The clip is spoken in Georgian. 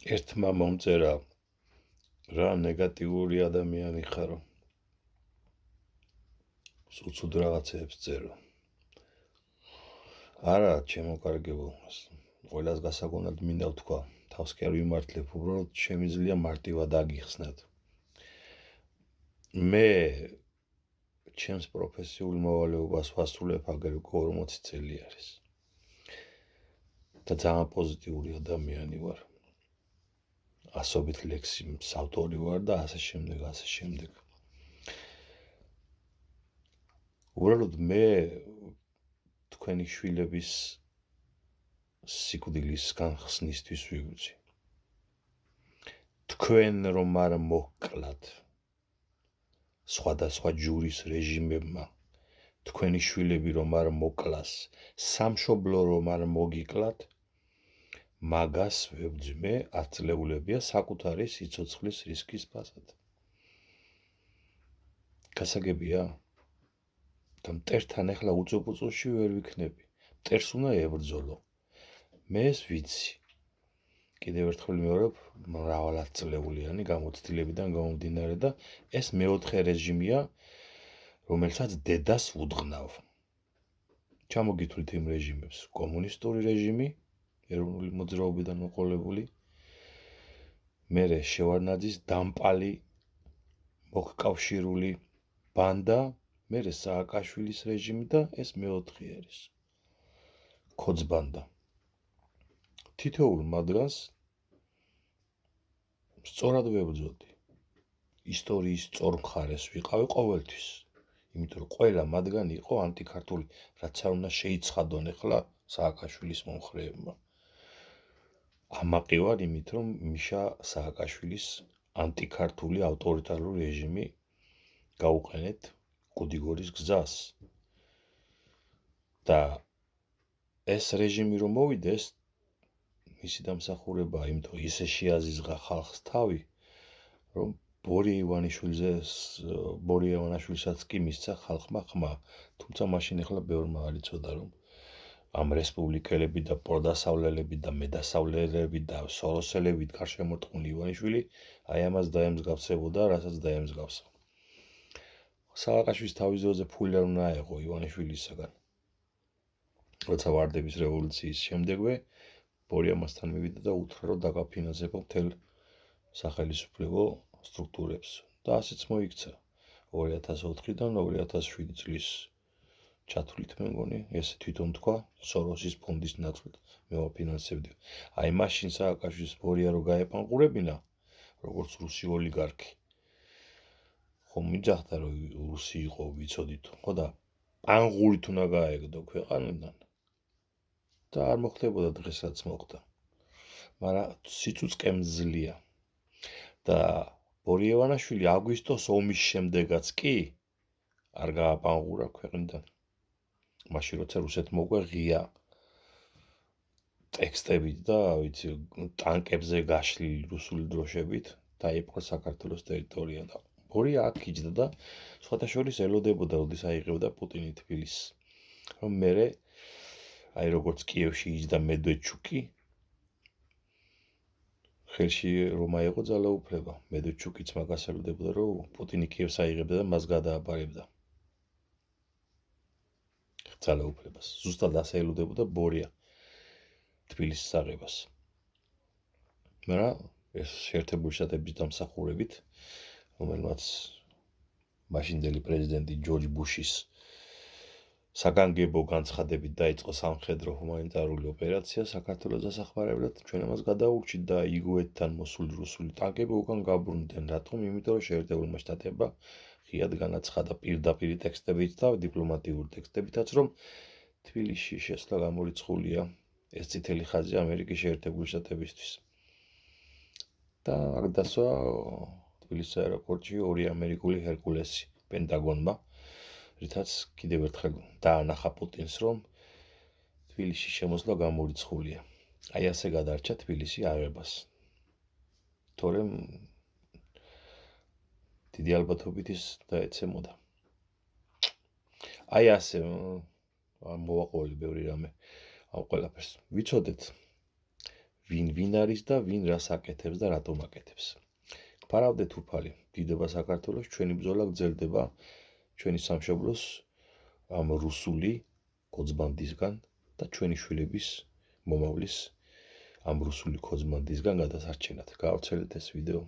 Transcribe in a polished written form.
ერთმა მომწერა რა ნეგატიური ადამიანი ხარო. უცუდ რაღაცებს წერო. არა, ჩემოკარგებო, ყველას გასაგონად მინდა ვთქვა, თავს კი არ ვიმართლებ, უბრალოდ შემიძლია მარტივად აგიხსნათ. მე ჩემს პროფესიულ მოვალეობას ვასრულებ აგერ 40 წელი არის. და ძალიან პოზიტიური ადამიანი ვარ. ასობით ლექსის ავტორი ვარ და ასე შემდეგ, ასე შემდეგ. უბრალოდ მე თქვენი შვილების სიკვდილის განხსნისთვის ვიგვიწი. თქვენ რომ არ მოკლათ სხვადასხვა ჯურის რეჟიმებმა, თქვენი შვილები რომ არ მოკლას, სამშობლო რომ არ მოგიკლათ, მაგას ვებძმე ათწლეულებია საკუთარი სიცოცხლის რისკის ფასად. გასაგებია? და მტერთან ახლა უწუწუში ვერ ვიქნები. მტერს უნდა ებრძოლო. მე ეს ვიცი. კიდევ ერთხელ მეორებ, მრავალათწლეულიანი გამოცდილებიდან გამომდინარე და ეს მეოთხე რეჟიმია, რომელსაც დედას ვუძღნავ. ჩამოგითვლით იმ რეჟიმებს. კომუნისტური რეჟიმი, ეროვნული მოძრაობიდან მოყოლებული, მერე შევარდნაძის დამპალი მოკავშირული ბანდა, მერე სააკაშვილის რეჟიმი და ეს მეოთხე არის. ქოძბანდა. თითოეულ მათგანს სწორად ვებრძოდი. ისტორიის სწორ მხარეს ვიყავი ყოველთვის. იმიტომ რომ ყველა მათგანი იყო ანტიქართული, რაც არ უნდა შეიცხადონ ახლა სააკაშვილის მომხრეებმა. ამაყი ვარ იმით, რომ მიშა სააკაშვილის ანტიქართული ავტორიტარული რეჟიმი გაუყენეთ კუდიგორის გზას. და ეს რეჟიმი რომ მოვიდა, ეს მისი დამსახურებაა, იმიტომ რომ ისე შეაზიზღა ხალხს თავი, რომ ბორია ივანიშვილსაც კი მისცა ხალხმა ხმა, თუმცა მაშინ ახლა ბევრმა არ იცოდა, რომ ამ რესპუბლიკელები და პროდასავლელები და მედასავლელები და სოროსელები გარშემორტყმული ივანიშვილი აი ამას დაემსგავსებოდა, რასაც დაემსგავსა. სააკაშვილის თავის ძეზე ფული არ უნდა აეღო ივანიშვილისაგან. როცა ვარდების რევოლუციის შემდეგვე ბორია მასთან მივიდა და უთხრა, რომ დაგაფინანსებო მთელ სახელმწიფო სტრუქტურებს და ასეც მოიქცა 2004-დან 2007 წლის ჩათვლით მე მგონი, ესე თვითონ თქვა სოროსის ფონდის ნაცვლად მე ვაფინანსებდი. აი მაშინ სააკაშვილის ბორია რო გაეპანყურებინა, როგორც რუსი ოლიგარქი. ხომ მიჯახდა რომ რუსი იყო ვიცოდით, ხო და პანღურით უნდა გაეგდო ქვეყანიდან. და არ მოხდებოდა დღესაც მოხდა. მაგრამ სიწუწკე მძლია. და ბორია ივანიშვილი აგვისტოს ომის შემდეგაც კი არ გააპანღურა ქვეყნიდან. მაშინ როცა რუსეთმა უკვე ღია ტექსტებით და ვიცი ტანკებზე გაშლილი რუსული დროშებით დაიპყრო საქართველოს ტერიტორია და ბორია აქ იჯდა და სხვადასხვა ელოდებოდა, როდის აიღებდა პუტინი თბილისს. რომ მერე აი როგორც კიევში იჯდა მედვედჩუკი, ხელში რომ აიღო ძალაუფლება, მედვედჩუკიც მაგას ელოდებოდა, რომ პუტინი კიევს აიღებდა და მას გადააბარებდა. ძალაუფლებას. ზუსტად ასე ელოდებოდა ბორია თბილისის აღებას. მაგრამ ეს შეერთებული შტატების დამსახურებით, რომელმაც მაშინდელი პრეზიდენტი ჯორჯ ბუშის საგანგებო განცხადებით დაიწყო სამხედრო ჰუმანიტარული ოპერაცია საქართველოს დასახმარებლად, ჩვენ ამას გადაურჩით და იგუეთთან მოსული რუსული ტანკები უკან გაბრუნდნენ. რატომ? იმიტომ რომ შეერთებულმა შტატებმა ღიად განაცხადა პირდაპირ ტექსტებით და დიპლომატიური ტექსტებითაც, რომ თბილისში შესვლა გამორიცხულია ეს წითელი ხაზი ამერიკის შეერთებული შტატებისთვის. და აქ დასვა თბილისის აეროპორტში 2 ამერიკული ჰერკულესი პენტაგონმა, რითაც კიდევ ერთხელ დაანახა პუტინს, რომ თბილისში შემოსვლა გამორიცხულია. აი ასე გადარჩა თბილისი აღებას. თორემ დიდი ალბათობით ის დაეცემოდა. აი ასე მოვაყოლი ბევრი რამე ამ ყველაფერს. ვიცოდეთ, ვინ არის და ვინ რას აკეთებს და რატომ აკეთებს. გფარავდეთ უფალი, დიდება საქართველოს, ჩვენი ბრძოლა გრძელდება ჩვენი სამშობლოს ამ რუსული კოწმანდისგან და ჩვენი შვილების მომავლის ამ რუსული კოწმანდისგან გადასარჩენად. გავრცელეთ ეს ვიდეო.